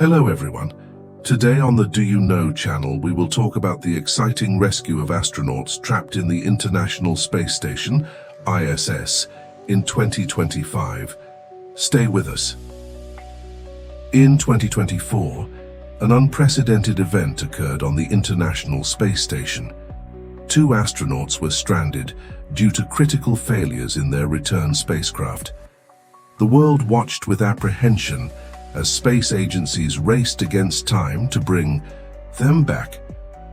Hello everyone. Today on the Do You Know channel, we will talk about the exciting rescue of astronauts trapped in the International Space Station, ISS, in 2025. Stay with us. In 2024, an unprecedented event occurred on the International Space Station. 2 astronauts were stranded due to critical failures in their return spacecraft. The world watched with apprehension as space agencies raced against time to bring them back.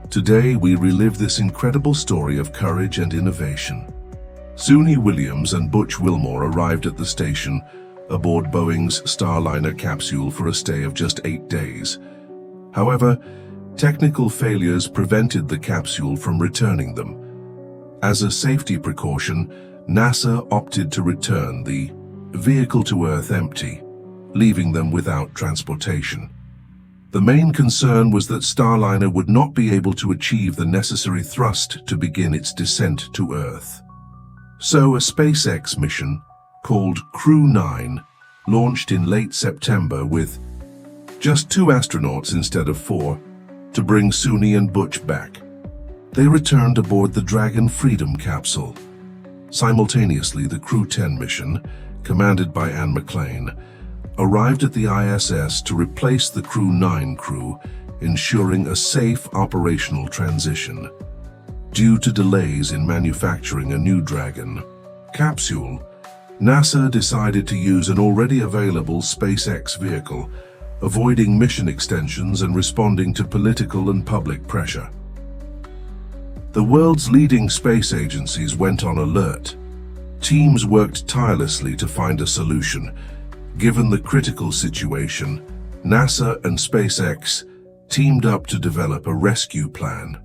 Today, we relive this incredible story of courage and innovation. Suni Williams and Butch Wilmore arrived at the station aboard Boeing's Starliner capsule for a stay of just 8 days. However, technical failures prevented the capsule from returning them. As a safety precaution, NASA opted to return the vehicle to Earth empty, leaving them without transportation. The main concern was that Starliner would not be able to achieve the necessary thrust to begin its descent to Earth. So a SpaceX mission, called Crew 9, launched in late September with just 2 astronauts instead of 4 to bring Suni and Butch back. They returned aboard the Dragon Freedom capsule. Simultaneously, the Crew 10 mission, commanded by Anne McClain, arrived at the ISS to replace the Crew 9 crew, ensuring a safe operational transition. Due to delays in manufacturing a new Dragon capsule, NASA decided to use an already available SpaceX vehicle, avoiding mission extensions and responding to political and public pressure. The world's leading space agencies went on alert. Teams worked tirelessly to find a solution. Given the critical situation, NASA and SpaceX teamed up to develop a rescue plan.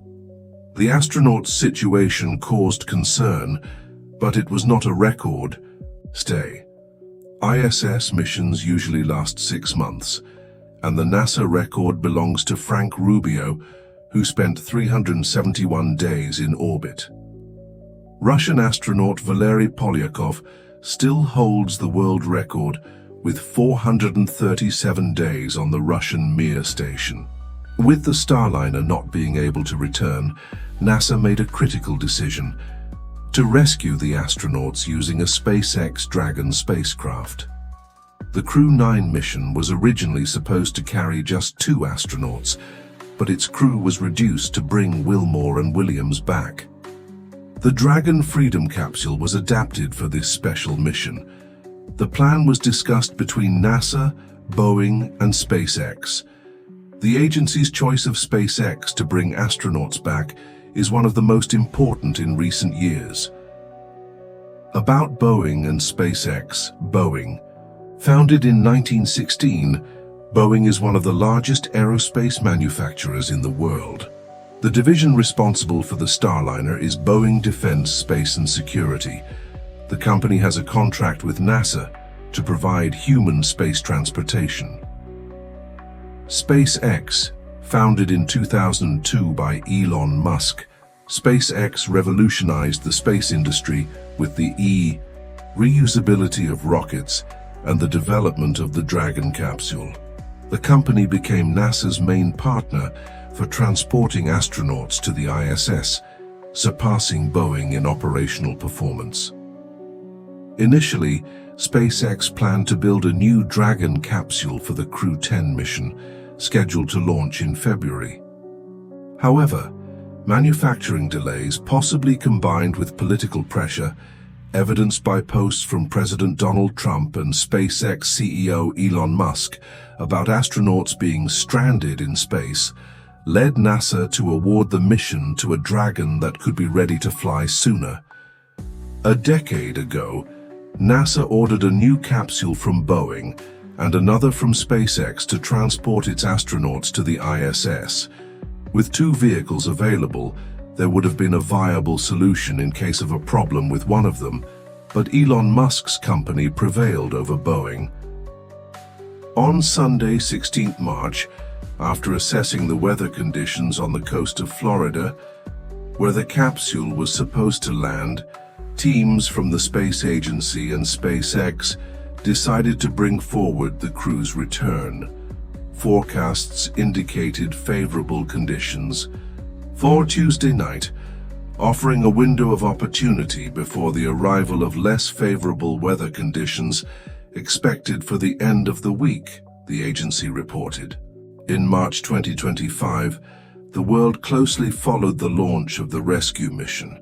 The astronauts' situation caused concern, but it was not a record stay. ISS missions usually last 6 months, and the NASA record belongs to Frank Rubio, who spent 371 days in orbit. Russian astronaut Valery Polyakov still holds the world record with 437 days on the Russian Mir station. With the Starliner not being able to return, NASA made a critical decision to rescue the astronauts using a SpaceX Dragon spacecraft. The Crew 9 mission was originally supposed to carry just 2 astronauts, but its crew was reduced to bring Wilmore and Williams back. The Dragon Freedom capsule was adapted for this special mission. The plan was discussed between NASA, Boeing, and SpaceX. The agency's choice of SpaceX to bring astronauts back is one of the most important in recent years. About Boeing and SpaceX. Boeing. Founded in 1916, Boeing is one of the largest aerospace manufacturers in the world. The division responsible for the Starliner is Boeing Defense, Space and Security. The company has a contract with NASA to provide human space transportation. SpaceX, founded in 2002 by Elon Musk, SpaceX revolutionized the space industry with the reusability of rockets and the development of the Dragon capsule. The company became NASA's main partner for transporting astronauts to the ISS, surpassing Boeing in operational performance. Initially, SpaceX planned to build a new Dragon capsule for the Crew 10 mission, scheduled to launch in February. However, manufacturing delays, possibly combined with political pressure, evidenced by posts from President Donald Trump and SpaceX CEO Elon Musk about astronauts being stranded in space, led NASA to award the mission to a Dragon that could be ready to fly sooner. A decade ago, NASA ordered a new capsule from Boeing and another from SpaceX to transport its astronauts to the ISS. With 2 vehicles available, there would have been a viable solution in case of a problem with one of them, but Elon Musk's company prevailed over Boeing. On Sunday, 16th March, after assessing the weather conditions on the coast of Florida, where the capsule was supposed to land, teams from the space agency and SpaceX decided to bring forward the crew's return. forecasts indicated favorable conditions for Tuesday night, offering a window of opportunity before the arrival of less favorable weather conditions expected for the end of the week, the agency reported. In March 2025, the world closely followed the launch of the rescue mission.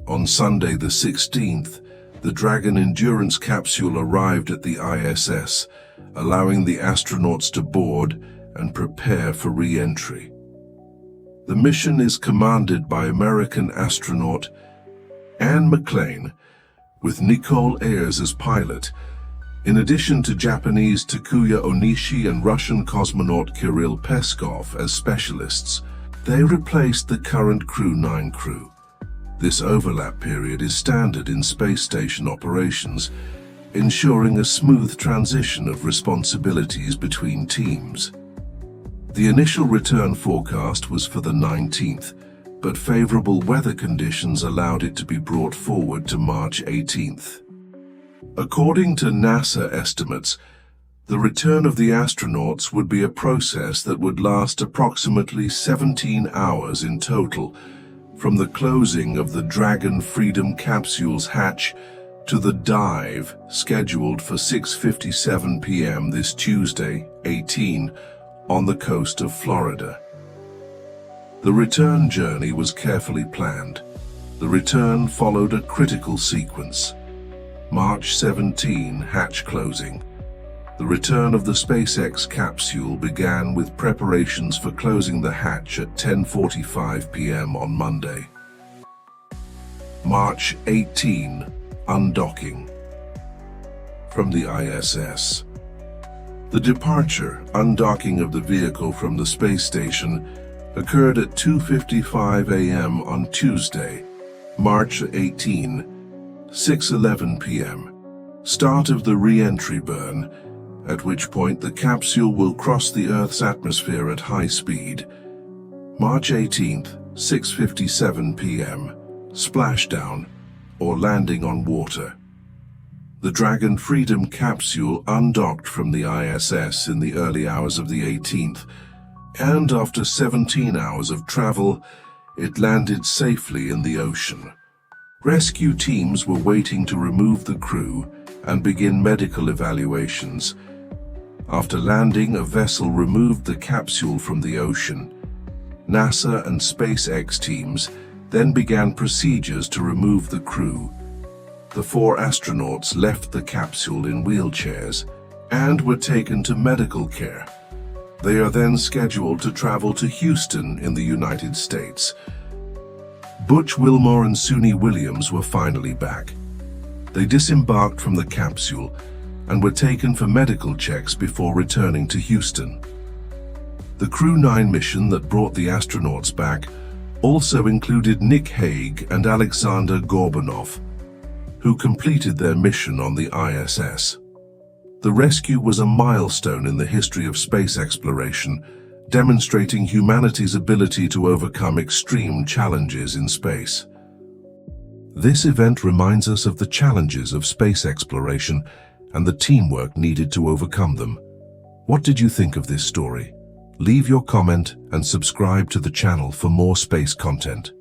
On Sunday the 16th, the Dragon Endurance capsule arrived at the ISS, allowing the astronauts to board and prepare for re-entry. The mission is commanded by American astronaut Anne McClain, with Nicole Ayers as pilot, in addition to Japanese Takuya Onishi and Russian cosmonaut Kirill Peskov as specialists. They replaced the current Crew 9 crew. This overlap period is standard in space station operations, ensuring a smooth transition of responsibilities between teams. The initial return forecast was for the 19th, but favorable weather conditions allowed it to be brought forward to March 18th. According to NASA estimates, the return of the astronauts would be a process that would last approximately 17 hours in total, from the closing of the Dragon Freedom capsule's hatch to the dive scheduled for 6:57 p.m. this Tuesday, 18, on the coast of Florida. The return journey was carefully planned. The return followed a critical sequence. March 17, hatch closing. The return of the SpaceX capsule began with preparations for closing the hatch at 10:45 p.m. on Monday. March 18, undocking from the ISS. The departure, undocking of the vehicle from the space station occurred at 2:55 a.m. on Tuesday, March 18, 6:11 p.m. Start of the re-entry burn, at which point the capsule will cross the Earth's atmosphere at high speed. March 18th, 6:57 p.m. Splashdown, or landing on water. The Dragon Freedom capsule undocked from the ISS in the early hours of the 18th, and after 17 hours of travel, it landed safely in the ocean. Rescue teams were waiting to remove the crew and begin medical evaluations. After landing, a vessel removed the capsule from the ocean. NASA and SpaceX teams then began procedures to remove the crew. The 4 astronauts left the capsule in wheelchairs and were taken to medical care. They are then scheduled to travel to Houston in the United States. Butch Wilmore and Suni Williams were finally back. They disembarked from the capsule and were taken for medical checks before returning to Houston. The Crew 9 mission that brought the astronauts back also included Nick Hague and Alexander Gorbanov, who completed their mission on the ISS. The rescue was a milestone in the history of space exploration, demonstrating humanity's ability to overcome extreme challenges in space. This event reminds us of the challenges of space exploration and the teamwork needed to overcome them. What did you think of this story? Leave your comment and subscribe to the channel for more space content.